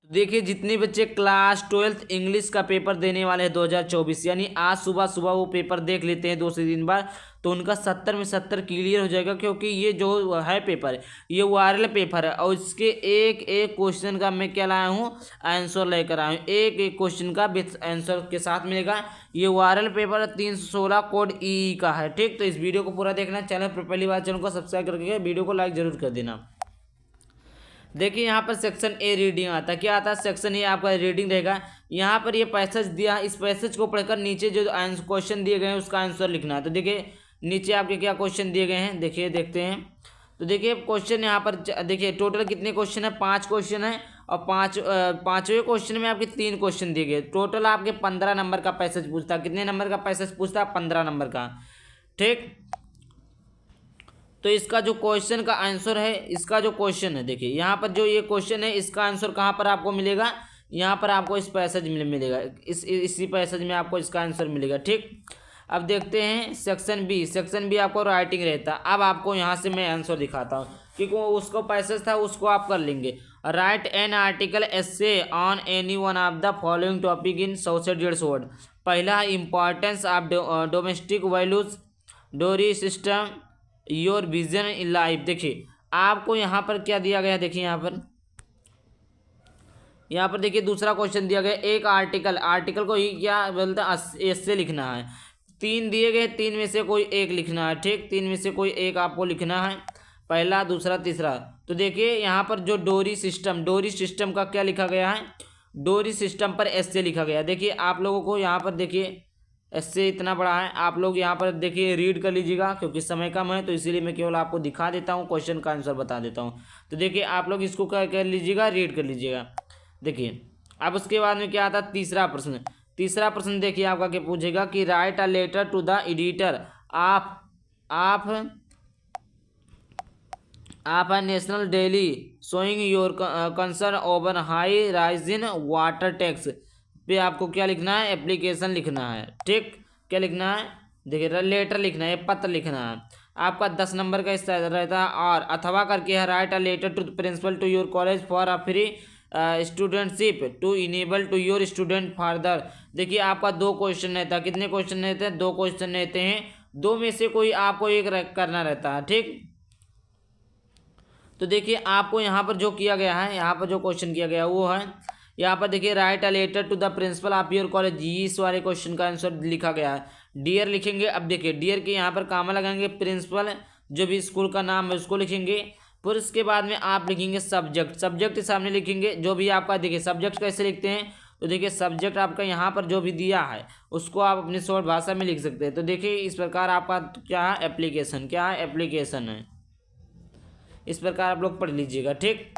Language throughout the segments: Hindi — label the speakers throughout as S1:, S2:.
S1: देखिए जितने बच्चे क्लास 12th इंग्लिश का पेपर देने वाले हैं 2024, यानी आज सुबह सुबह वो पेपर देख लेते हैं 2 से 3 बार, तो उनका 70 में 70 क्लियर हो जाएगा। क्योंकि ये जो है पेपर, ये वायरल पेपर है और इसके एक एक क्वेश्चन का मैं क्या लाया हूँ, आंसर लेकर आया हूँ। एक एक क्वेश्चन का विथ आंसर के साथ मिलेगा। ये वायरल पेपर 316 कोड ई का है। ठीक, तो इस वीडियो को पूरा देखना। चैनल पर पहली बार चैनल को सब्सक्राइब करके वीडियो को लाइक जरूर कर देना। देखिए यहाँ पर सेक्शन ए रीडिंग आता है। क्या आता है? सेक्शन ए आपका रीडिंग रहेगा। यहाँ पर ये पैसेज दिया है, इस पैसेज को पढ़कर नीचे जो क्वेश्चन दिए गए हैं उसका आंसर लिखना है। तो देखिए नीचे आपके क्या क्वेश्चन दिए गए हैं, देखिए देखते हैं। तो देखिए क्वेश्चन यहाँ पर देखिए टोटल कितने क्वेश्चन है, 5 क्वेश्चन है और पाँचवें क्वेश्चन में आपके 3 क्वेश्चन दिए गए। टोटल आपके 15 नंबर का पैसेज पूछता है। कितने नंबर का पैसेज पूछता है? 15 नंबर का। ठीक, तो इसका जो क्वेश्चन का आंसर है, इसका जो क्वेश्चन है, देखिए यहाँ पर जो ये क्वेश्चन है इसका आंसर कहाँ पर आपको मिलेगा, यहाँ पर आपको इस पैसेज में मिलेगा, इसी पैसेज में आपको इसका आंसर मिलेगा। ठीक, अब देखते हैं सेक्शन बी। सेक्शन बी आपको राइटिंग रहता है। अब आपको यहाँ से मैं आंसर दिखाता हूँ, क्योंकि वो उसको पैसेज था उसको आप कर लेंगे। Right an article essay on any one of the following topic in 100 से 150 वर्ड। पहला है इंपॉर्टेंस ऑफ डोमेस्टिक वैल्यूज, डोरी system, your vision in life. देखिए आपको यहाँ पर क्या दिया गया, देखिए यहाँ पर देखिए दूसरा क्वेश्चन दिया गया। एक आर्टिकल को ही क्या बोलते हैं, ऐसे लिखना है। 3 दिए गए, 3 में से कोई एक लिखना है। ठीक, 3 में से कोई एक आपको लिखना है, पहला, दूसरा, तीसरा। तो देखिए यहाँ पर जो डोरी सिस्टम का क्या लिखा गया है, डोरी सिस्टम पर ऐसे लिखा गया। देखिए आप लोगों को यहाँ पर देखिए ऐसे इतना बड़ा है, आप लोग यहाँ पर देखिए रीड कर लीजिएगा, क्योंकि समय कम है तो इसीलिए मैं केवल आपको दिखा देता हूँ, क्वेश्चन का आंसर बता देता हूँ। तो देखिए आप लोग इसको क्या कर लीजिएगा, रीड कर लीजिएगा। देखिए अब उसके बाद में क्या आता है, तीसरा प्रश्न देखिए आपका क्या पूछेगा कि write a letter to the editor आप a national daily showing your concern over high rise in water tax. पे आपको क्या लिखना है, एप्लीकेशन लिखना है। ठीक, क्या लिखना है, देखिए लेटर लिखना है, पत्र लिखना है। आपका 10 नंबर का हिस्सा रहता है। और अथवा करके है write a letter to principal to your college for a free studentship to enable to your student further. देखिए आपका 2 क्वेश्चन रहता है। कितने क्वेश्चन रहते हैं? 2 क्वेश्चन रहते हैं। 2 में से कोई आपको एक करना रहता है। ठीक, तो देखिए आपको यहाँ पर जो किया गया है, यहाँ पर जो क्वेश्चन किया गया वो है, यहाँ पर देखिए write a letter to the principal of your college. इस वाले क्वेश्चन का आंसर लिखा गया है डियर लिखेंगे। अब देखिए डियर के यहाँ पर कामा लगाएंगे, प्रिंसिपल जो भी स्कूल का नाम है उसको लिखेंगे। फिर उसके बाद में आप लिखेंगे सब्जेक्ट के सामने लिखेंगे जो भी आपका। देखिए सब्जेक्ट कैसे लिखते हैं, तो देखिए सब्जेक्ट आपका यहाँ पर जो भी दिया है उसको आप अपनी शॉर्ट भाषा में लिख सकते हैं। तो देखिए इस प्रकार आपका क्या है, एप्लीकेशन है। इस प्रकार आप लोग पढ़ लीजिएगा। ठीक,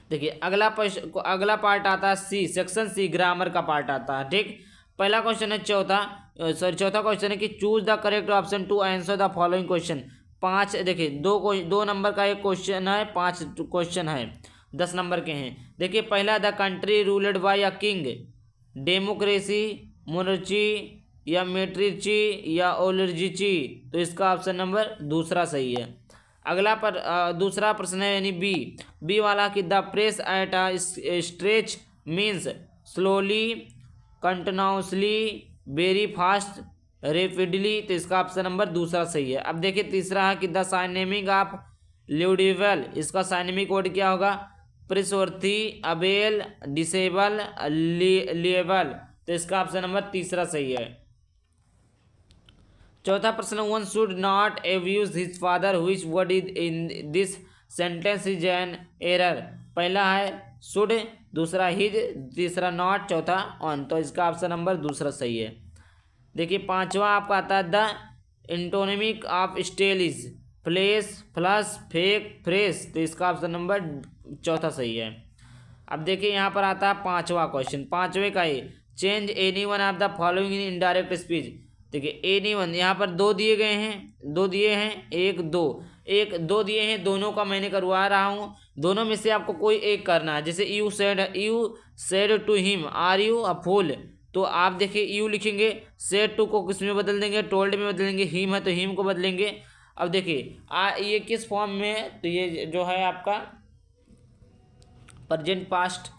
S1: देखिए अगला पार्ट आता है सी, सेक्शन सी, ग्रामर का पार्ट आता है। ठीक, पहला क्वेश्चन है चौथा क्वेश्चन है कि choose the correct option to answer the following question. 5 देखिए 2 नंबर का एक क्वेश्चन है, 5 क्वेश्चन है, 10 नंबर के हैं। देखिए पहला, the country ruled by a king, democracy, monarchy या मेट्रिची या ओलिगार्ची। तो इसका ऑप्शन नंबर दूसरा सही है। दूसरा प्रश्न है यानी बी वाला कि the press at a stretch means slowly, continuously, very fast, rapidly. तो इसका ऑप्शन नंबर दूसरा सही है। अब देखिए तीसरा है कि द साइनेमिक ऑफ ल्यूडिवल, इसका साइनेमिक वर्ड क्या होगा, प्रिसवर्थी, अबेल, डिसेबल, लिएबल। तो इसका ऑप्शन नंबर तीसरा सही है। चौथा प्रश्न, one should not abuse his father, which word is in this sentence is an error. पहला है शुड, दूसरा हिज, तीसरा नॉट, चौथा ऑन। तो इसका ऑप्शन नंबर दूसरा सही है। देखिए पांचवा आपका आता है the antonym of stale is flesh, flush, fake, fresh. तो इसका ऑप्शन नंबर चौथा सही है। अब देखिए यहाँ पर आता है 5वां क्वेश्चन, 5वें का ही change any one of the following in indirect speech. देखिए एनी वन, यहाँ पर 2 दिए गए हैं, 2 दिए हैं, 1 2 दिए हैं, दोनों का मैंने करवा रहा हूँ। दोनों में से आपको कोई एक करना है। जैसे you said to him are you a fool, तो आप देखिए यू लिखेंगे, सेड टू को किस में बदल देंगे, टोल्ड में बदलेंगे, हिम है तो हिम को बदलेंगे। अब देखिए ये किस फॉर्म में है, तो ये जो है आपका प्रेजेंट पास्ट,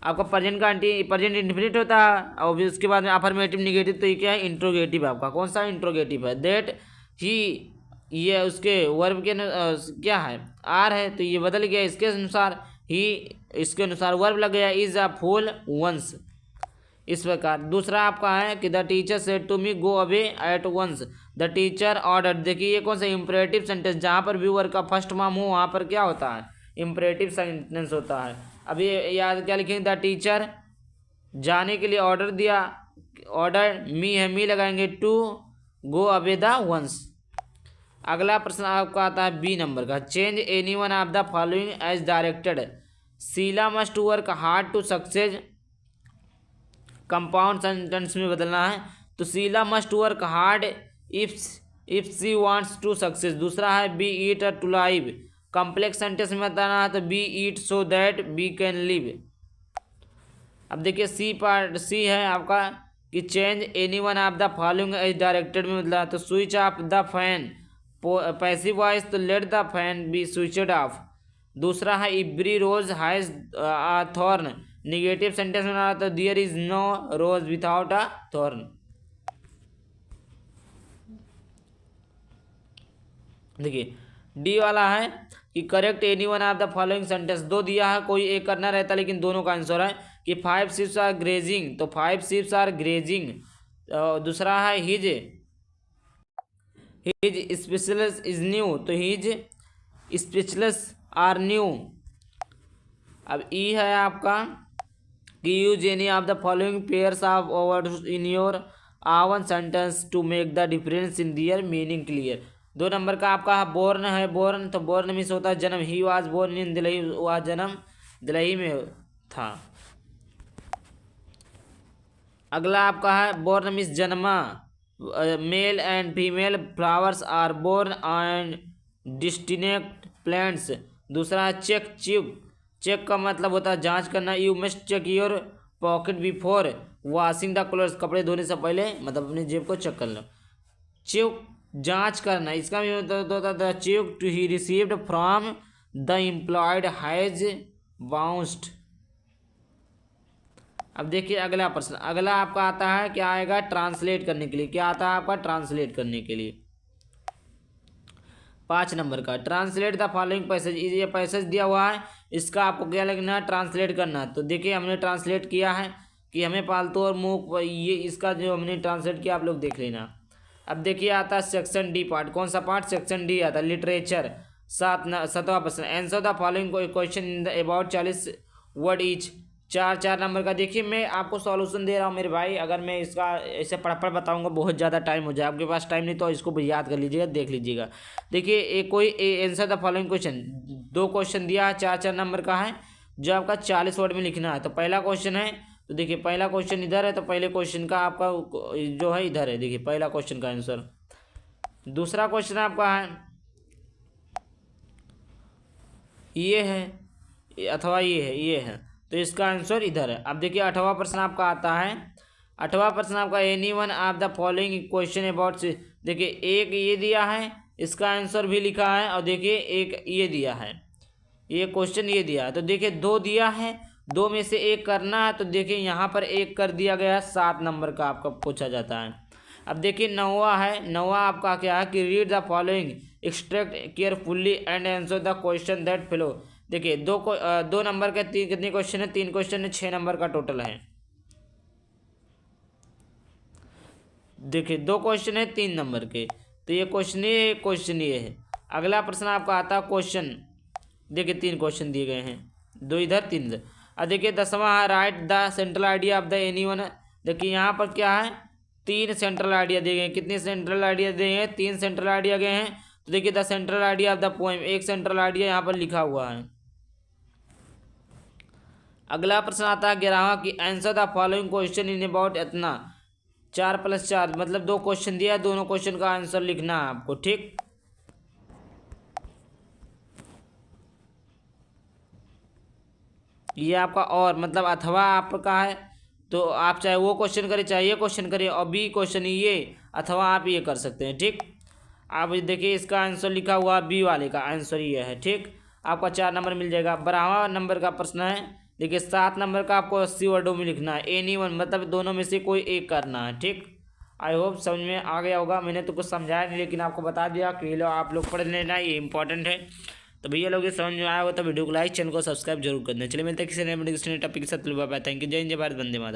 S1: आपका प्रेजेंट का प्रेजेंट इंडेफिनिट होता है और फिर उसके बाद में अफर्मेटिव निगेटिव, तो ये क्या है इंट्रोगेटिव, आपका कौन सा इंट्रोगेटिव है। दैट ही, ये उसके वर्ब के क्या है आर है, तो ये बदल गया इसके अनुसार ही, इसके अनुसार वर्ब लग गया इज अ फूल वंस, इस प्रकार। दूसरा आपका है कि the teacher said to me go away at once, the teacher order. देखिए ये कौन सा इंपरेटिव सेंटेंस, जहाँ पर भी वर्ब का फर्स्ट फॉर्म हो वहाँ पर क्या होता है इंपरेटिव सेंटेंस होता है। अभी याद क्या लिखेंगे, द टीचर जाने के लिए ऑर्डर दिया, ऑर्डर मी है, मी लगाएंगे to go away the once. अगला प्रश्न आपका आता है बी नंबर का, change any one of the following as directed, Sheela must work hard to success, compound sentence में बदलना है, तो Sheela must work hard if she wants to success. दूसरा है B eat to live, complex sentence में बताना है तो B eat so that B can live. अब देखिए सी है आपका कि change any one of the following as directed में बदला, तो switch off the fan, passive voice तो let the fan be switched off. दूसरा है every rose has a thorn, negative sentence में बना तो there is no rose without a thorn. देखिए डी वाला है कि correct any one of the following sentence, दो दिया है कोई एक करना रहता है लेकिन दोनों का आंसर है कि 5 शिप्स आर ग्रेजिंग, तो 5 शिप्स आर ग्रेजिंग। दूसरा है हिज स्पेशलिस्ट इज न्यू, तो हिज स्पेशलिस्ट आर न्यू। अब ई है आपका कि use any of the following pairs of words in your own sentence to make the difference in their meaning clear. दो नंबर का आपका बोर्न है, बोर्न तो बोर्न मीन्स होता है जन्म, he was born in Delhi, वह जन्म दिल्ली में था। अगला आपका है बोर्न मीन्स जन्मा, male and female flowers are born and distinct plants. दूसरा चेक चेक का मतलब होता है जांच करना, you must check your pocket before washing the clothes, कपड़े धोने से पहले मतलब अपनी जेब को चेक कर लो। चेक जांच करना, इसका भी मतलब होता है the cheque to he received from the employed has bounced. अब देखिए अगला प्रश्न, अगला आपका आता है क्या आएगा ट्रांसलेट करने के लिए, क्या आता है आपका ट्रांसलेट करने के लिए 5 नंबर का, ट्रांसलेट द फॉलोइंग पैसेज, ये पैसेज दिया हुआ है इसका आपको क्या लिखना है ट्रांसलेट करना है। तो देखिए हमने ट्रांसलेट किया है कि हमें पालतू और मुंह, ये इसका जो हमने ट्रांसलेट किया आप लोग देख लेना। अब देखिए आता है सेक्शन डी पार्ट, कौन सा पार्ट सेक्शन डी आता है लिटरेचर। 7वां प्रश्न, answer the following question in the about 40 word each, 4 number का। देखिए मैं आपको सॉल्यूशन दे रहा हूँ मेरे भाई, अगर मैं इसका ऐसे पढ़ बताऊंगा बहुत ज़्यादा टाइम हो जाए, आपके पास टाइम नहीं तो इसको याद कर लीजिएगा देख लीजिएगा। देखिए एक कोई answer the following question, 2 question दिया है 4 नंबर का है जो आपका 40 वर्ड में लिखना है। तो पहला क्वेश्चन है, तो देखिए पहला क्वेश्चन इधर है, तो पहले क्वेश्चन का आपका जो है इधर है, देखिए पहला क्वेश्चन का आंसर। दूसरा क्वेश्चन आपका है ये है अथवा ये है, तो इसका आंसर इधर है। अब देखिए 8वां प्रश्न आपका आता है, 8वां प्रश्न आपका any one of the following question about, देखिए एक ये दिया है इसका आंसर भी लिखा है, और देखिए एक ये दिया है, ये क्वेश्चन ये दिया है, तो देखिए 2 दिया है, 2 में से एक करना है, तो देखिए यहाँ पर एक कर दिया गया है, 7 नंबर का आपका पूछा जाता है। अब देखिए 9वां है, 9वां आपका क्या है कि read the following extract carefully and answer the question that follow. देखिए 2 नंबर के कितने क्वेश्चन है, 3 क्वेश्चन है, 6 नंबर का टोटल है। देखिए 2 क्वेश्चन है 3 नंबर के, तो ये क्वेश्चन ये है। अगला प्रश्न आपका आता है क्वेश्चन, देखिए 3 क्वेश्चन दिए गए हैं, 2 इधर 3 इधर। अब देखिए 10वां है right the central idea of the any one. देखिए यहाँ पर क्या है 3 सेंट्रल आइडिया दिए गए हैं, कितने सेंट्रल आइडिया दिए हैं 3 सेंट्रल आइडिया गए हैं। तो देखिए the central idea of the poem, एक सेंट्रल आइडिया यहाँ पर लिखा हुआ है। अगला प्रश्न आता है 11वां कि answer the following question in about इतना, 4 + 4 मतलब 2 क्वेश्चन दिया है, दोनों क्वेश्चन का आंसर लिखना है आपको, ठीक। ये आपका और मतलब अथवा आपका है, तो आप चाहे वो क्वेश्चन करें चाहे ये क्वेश्चन करें, और बी क्वेश्चन ये अथवा आप ये कर सकते हैं, ठीक। आप देखिए इसका आंसर लिखा हुआ बी वाले का आंसर ये है, ठीक। आपका 4 नंबर मिल जाएगा। 12वां नंबर का प्रश्न है, देखिए 7 नंबर का आपको 80 वर्डों में लिखना है। एनी वन मतलब दोनों में से कोई एक करना है, ठीक। आई होप समझ में आ गया होगा। मैंने तो कुछ समझाया नहीं, लेकिन आपको बता दिया कि ये लो आप लोग पढ़ लेना, ये इंपॉर्टेंट है। तो भैया लोग ये समझ में आया होगा तो वीडियो को लाइक, चैनल को सब्सक्राइब जरूर कर दें। चलिए मिलते हैं किसी नए टॉपिक के साथ। बाय बाय, थैंक यू, जय हिंद, जय भारत, वंदे मातरम।